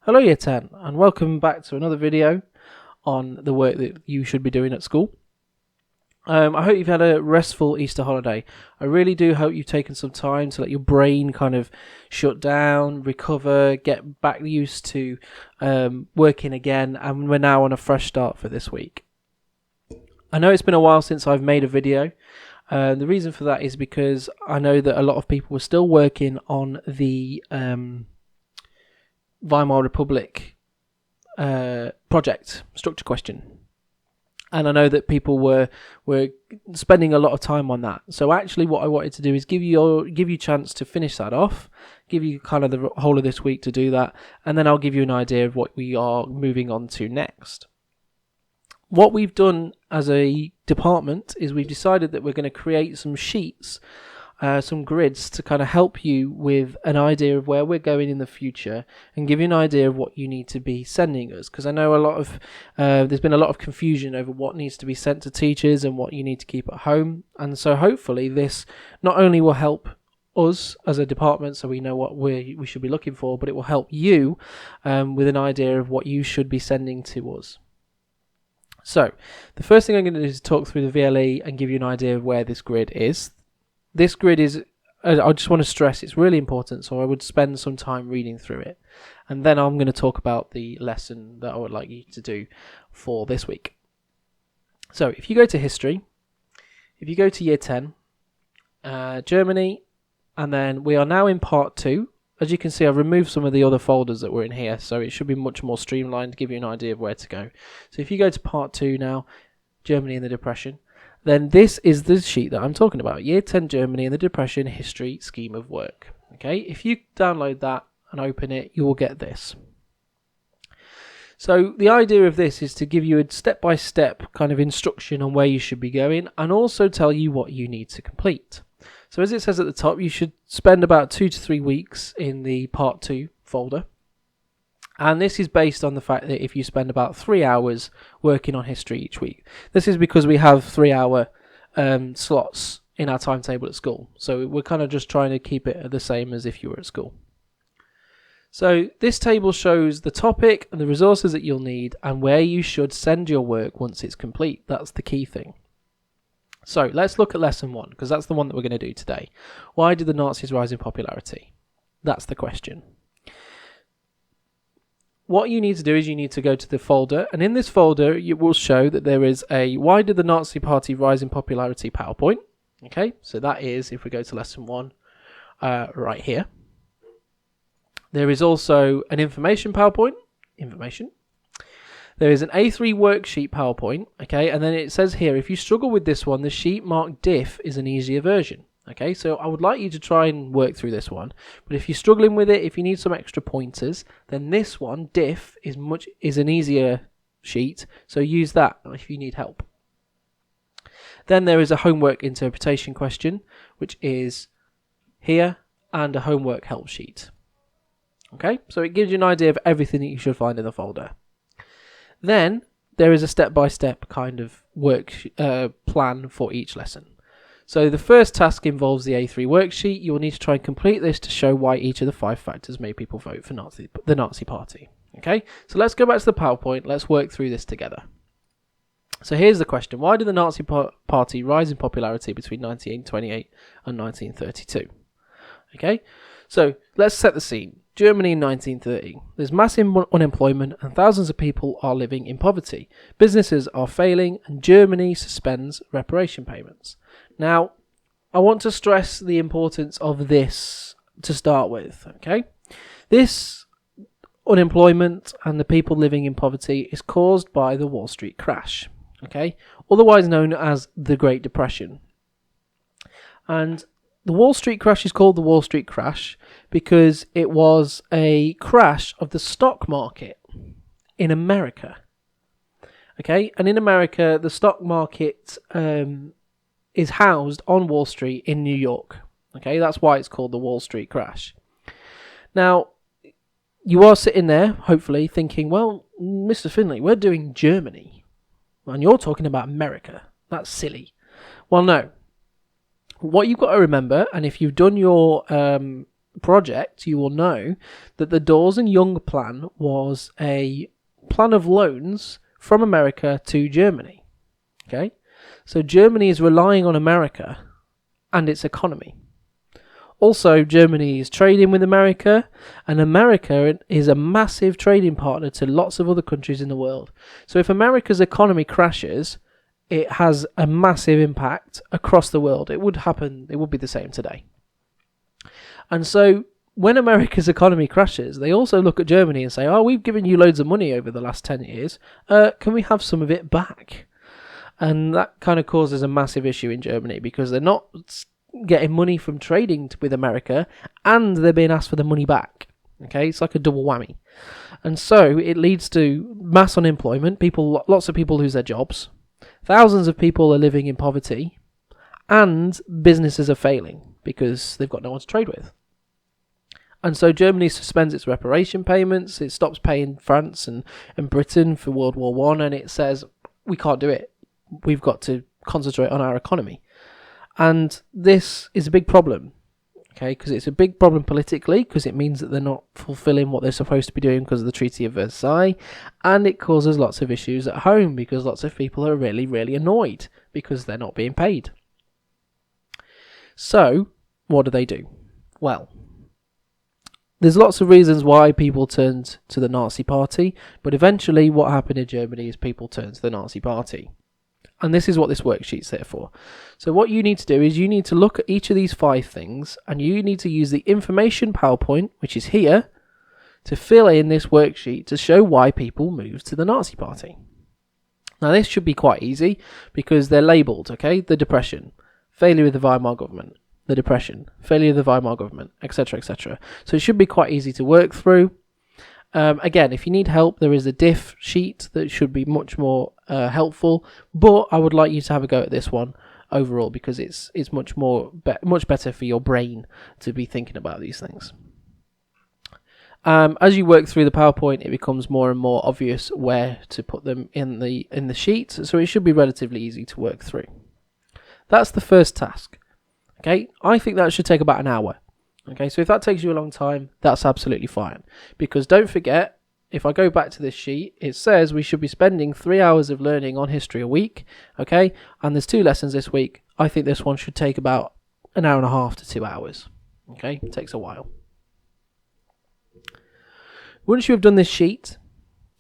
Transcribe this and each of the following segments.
Hello Year 10 and welcome back to another video on the work that you should be doing at school. I hope you've had a restful Easter holiday. I really do hope you've taken some time to let your brain kind of shut down, recover, get back used to working again, and we're now on a fresh start for this week. I know it's been a while since I've made a video. The reason for that is because I know that a lot of people were still working on the Weimar Republic project structure question, and I know that people were spending a lot of time on that. So actually what I wanted to do is give you a chance to finish that off, give you kind of the whole of this week to do that, and then I'll give you an idea of what we are moving on to next. What we've done as a department is we've decided that we're going to create some sheets, some grids to kind of help you with an idea of where we're going in the future and give you an idea of what you need to be sending us, because I know there's been a lot of confusion over what needs to be sent to teachers and what you need to keep at home, and so hopefully this not only will help us as a department so we know what we should be looking for, but it will help you with an idea of what you should be sending to us. So the first thing I'm going to do is talk through the VLE and give you an idea of where this grid is. This grid is, I just want to stress, it's really important, so I would spend some time reading through it. And then I'm going to talk about the lesson that I would like you to do for this week. So if you go to history, if you go to year 10, Germany, and then we are now in part 2. As you can see, I've removed some of the other folders that were in here, so it should be much more streamlined to give you an idea of where to go. So if you go to part 2 now, Germany and the Depression, then this is the sheet that I'm talking about, Year 10 Germany and the Depression History Scheme of Work. Okay, if you download that and open it, you will get this. So the idea of this is to give you a step-by-step kind of instruction on where you should be going and also tell you what you need to complete. So as it says at the top, you should spend about 2 to 3 weeks in the Part 2 folder. And this is based on the fact that if you spend about 3 hours working on history each week. This is because we have 3-hour slots in our timetable at school. So we're kind of just trying to keep it the same as if you were at school. So this table shows the topic and the resources that you'll need and where you should send your work once it's complete. That's the key thing. So let's look at lesson 1, because that's the one that we're going to do today. Why did the Nazis rise in popularity? That's the question. What you need to do is you need to go to the folder, and in this folder it will show that there is a Why did the Nazi Party rise in popularity PowerPoint. Okay, so that is, if we go to lesson 1, right here. There is also an information PowerPoint, information. There is an A3 worksheet PowerPoint, okay, and then it says here, if you struggle with this one, the sheet marked diff is an easier version. Okay, so I would like you to try and work through this one, but if you're struggling with it, if you need some extra pointers, then this one, diff, is an easier sheet, so use that if you need help. Then there is a homework interpretation question, which is here, and a homework help sheet. Okay, so it gives you an idea of everything that you should find in the folder. Then there is a step-by-step kind of work plan for each lesson. So the first task involves the A3 worksheet. You will need to try and complete this to show why each of the 5 factors made people vote for the Nazi Party. Okay, so let's go back to the PowerPoint. Let's work through this together. So here's the question. Why did the Nazi Party rise in popularity between 1928 and 1932? Okay, so let's set the scene. Germany in 1930. There's massive unemployment and thousands of people are living in poverty. Businesses are failing and Germany suspends reparation payments. Now, I want to stress the importance of this to start with, okay? This unemployment and the people living in poverty is caused by the Wall Street crash, okay? Otherwise known as the Great Depression. And the Wall Street crash is called the Wall Street crash because it was a crash of the stock market in America. Okay, and in America, the stock market is housed on Wall Street in New York. Okay, that's why it's called the Wall Street crash. Now, you are sitting there, hopefully, thinking, well, Mr. Finley, we're doing Germany, and you're talking about America. That's silly. Well, no. What you've got to remember, and if you've done your project, you will know that the Dawes and Young plan was a plan of loans from America to Germany. Okay, so Germany is relying on America and its economy. Also, Germany is trading with America, and America is a massive trading partner to lots of other countries in the world. So if America's economy crashes, it has a massive impact across the world. It would be the same today. And so when America's economy crashes, they also look at Germany and say, oh, we've given you loads of money over the last 10 years. Can we have some of it back? And that kind of causes a massive issue in Germany because they're not getting money from trading with America and they're being asked for the money back. Okay, it's like a double whammy. And so it leads to mass unemployment. Lots of people lose their jobs. Thousands of people are living in poverty, and businesses are failing because they've got no one to trade with. And so Germany suspends its reparation payments. It stops paying France and Britain for World War One, and it says, we can't do it. We've got to concentrate on our economy. And this is a big problem, okay, because it's a big problem politically, because it means that they're not fulfilling what they're supposed to be doing because of the Treaty of Versailles, and it causes lots of issues at home because lots of people are really, really annoyed because they're not being paid. So, what do? Well, there's lots of reasons why people turned to the Nazi Party, but eventually what happened in Germany is people turned to the Nazi Party. And this is what this worksheet's there for. So what you need to do is you need to look at each of these 5 things, and you need to use the information PowerPoint, which is here, to fill in this worksheet to show why people moved to the Nazi Party. Now this should be quite easy because they're labelled, okay? The Depression, failure of the Weimar government, the Depression, failure of the Weimar government, etc., etc. So it should be quite easy to work through. Again, if you need help, there is a diff sheet that should be much more helpful, but I would like you to have a go at this one overall because it's much better for your brain to be thinking about these things. As you work through the PowerPoint, it becomes more and more obvious where to put them in the sheet, so it should be relatively easy to work through. That's the first task. Okay, I think that should take about an hour. Okay, so if that takes you a long time, that's absolutely fine. Because don't forget, if I go back to this sheet, it says we should be spending 3 hours of learning on history a week. Okay, and there's 2 lessons this week. I think this one should take about an hour and a half to 2 hours. Okay, it takes a while. Once you have done this sheet,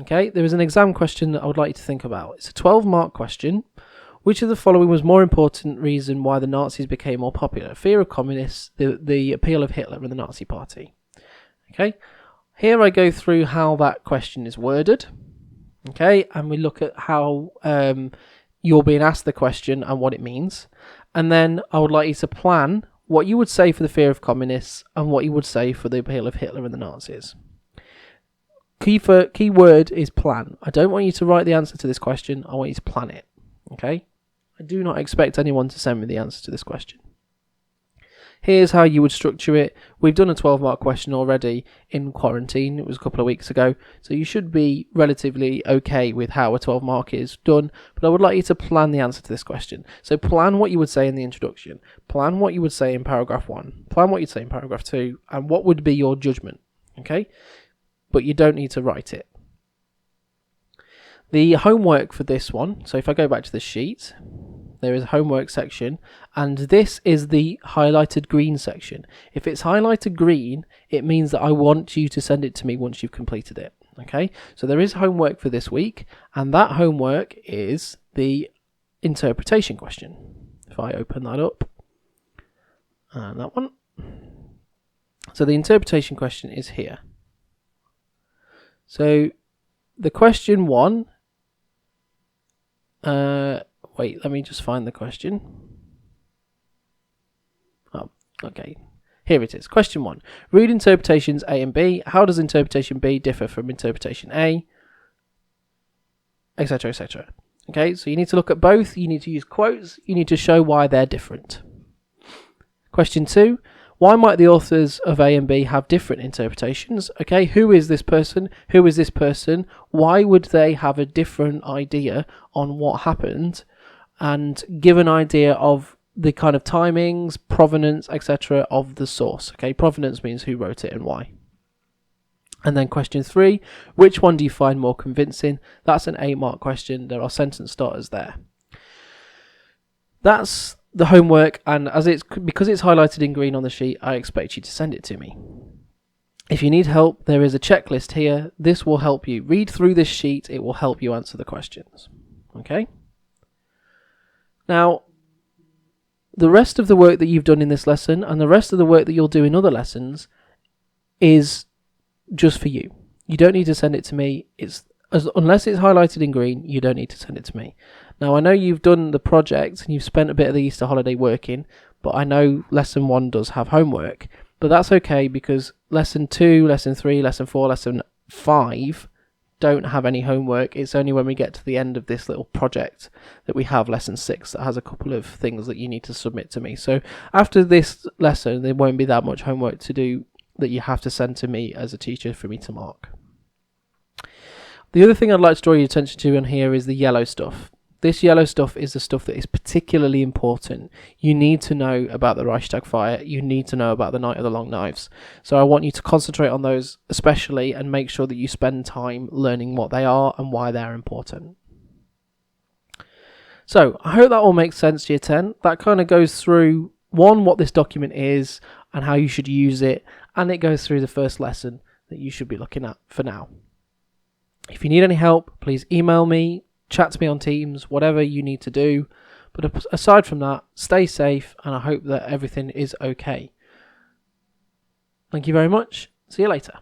okay, there is an exam question that I would like you to think about. It's a 12-mark question. Which of the following was more important reason why the Nazis became more popular? Fear of communists, the appeal of Hitler and the Nazi Party. Okay, here I go through how that question is worded. Okay, and we look at how you're being asked the question and what it means. And then I would like you to plan what you would say for the fear of communists and what you would say for the appeal of Hitler and the Nazis. Key word is plan. I don't want you to write the answer to this question. I want you to plan it. Okay? I do not expect anyone to send me the answer to this question. Here's how you would structure it. We've done a 12-mark question already in quarantine. It was a couple of weeks ago. So you should be relatively okay with how a 12-mark is done. But I would like you to plan the answer to this question. So plan what you would say in the introduction. Plan what you would say in paragraph 1. Plan what you'd say in paragraph 2. And what would be your judgment. Okay? But you don't need to write it. The homework for this one, so if I go back to the sheet, there is a homework section, and this is the highlighted green section. If it's highlighted green, it means that I want you to send it to me once you've completed it. Okay, so there is homework for this week, and that homework is the interpretation question. If I open that up, and that one. So the interpretation question is here. So the question 1, wait, let me just find the question. Oh, okay. Here it is. Question 1. Read interpretations A and B. How does interpretation B differ from interpretation A? Etc, etc. Okay, so you need to look at both. You need to use quotes. You need to show why they're different. Question 2. Why might the authors of A and B have different interpretations? Okay, who is this person? Who is this person? Why would they have a different idea on what happened? And give an idea of the kind of timings, provenance, etc. of the source. Okay, provenance means who wrote it and why. And then question 3, which one do you find more convincing? That's an 8-mark question. There are sentence starters there. That's the homework, and because it's highlighted in green on the sheet, I expect you to send it to me. If you need help, there is a checklist here. This will help you. Read through this sheet. It will help you answer the questions. Okay? Now, the rest of the work that you've done in this lesson and the rest of the work that you'll do in other lessons is just for you. You don't need to send it to me. Unless it's highlighted in green, you don't need to send it to me. Now, I know you've done the project and you've spent a bit of the Easter holiday working, but I know lesson 1 does have homework. But that's okay, because lesson 2, lesson 3, lesson 4, lesson 5 don't have any homework. It's only when we get to the end of this little project that we have lesson 6 that has a couple of things that you need to submit to me. So after this lesson, there won't be that much homework to do that you have to send to me as a teacher for me to mark. The other thing I'd like to draw your attention to on here is the yellow stuff. This yellow stuff is the stuff that is particularly important. You need to know about the Reichstag fire. You need to know about the Night of the Long Knives. So I want you to concentrate on those especially, and make sure that you spend time learning what they are and why they're important. So I hope that all makes sense, Year 10. That kind of goes through, 1, what this document is and how you should use it, and it goes through the first lesson that you should be looking at for now. If you need any help, please email me, chat to me on Teams, whatever you need to do. But aside from that, stay safe, and I hope that everything is okay. Thank you very much. See you later.